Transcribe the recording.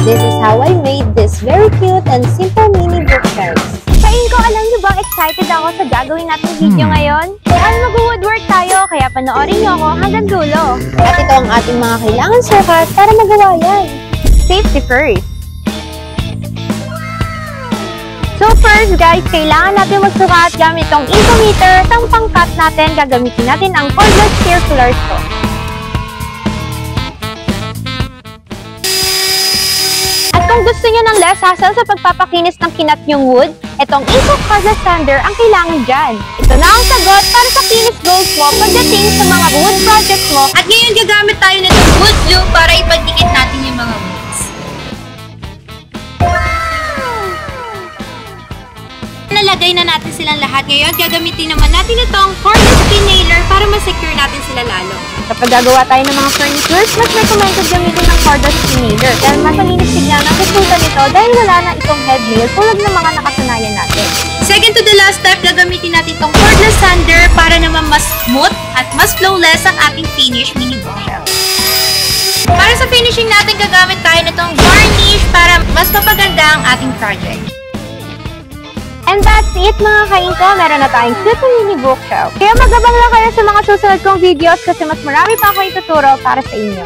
This is how I made this very cute and simple mini bookshelves. Kain ko, alam niyo bang excited ako sa gagawin nating video ngayon? Dahil mag-woodwork tayo, kaya panoorin niyo ako hanggang dulo. At ito ang ating mga kailangan sukat para magawa yan. Safety first. So first guys, kailangan natin magsukat gamit itong inkometer. Itong pang-cut natin, gagamitin natin ang cordless circular saw. At kung gusto nyo ng less hassle sa pagpapakinis ng kinat yung wood, itong Inco cordless sander ang kailangan dyan. Ito na ang sagot para sa kinis goals mo pagdating sa mga wood projects mo. At ngayon gagamit tayo nitong wood glue para ipagdikit natin yung mga woods. Nalagay na natin silang lahat. Ngayon, gagamitin naman natin itong cordless pin nailer para ma-secure natin sila lalo. Kapag gagawa tayo ng mga furnitures, mas recommended gamitin ng cordless pin nailer dahil mas malinis tignan ang resulta nito dahil wala na itong head nail tulad ng mga nakasanayan natin. Second to the last step, gagamitin natin itong cordless sander para naman mas smooth at mas flawless ang ating finish mini bookshelf. Para sa finishing natin, gagamit tayo nitong varnish para mas mapaganda ang ating project. And that's it mga kain ko, meron na tayong cute mini bookshelf. Kaya mag-abang lang kayo sa mga susunod kong videos kasi mas marami pa ako ituturo para sa inyo.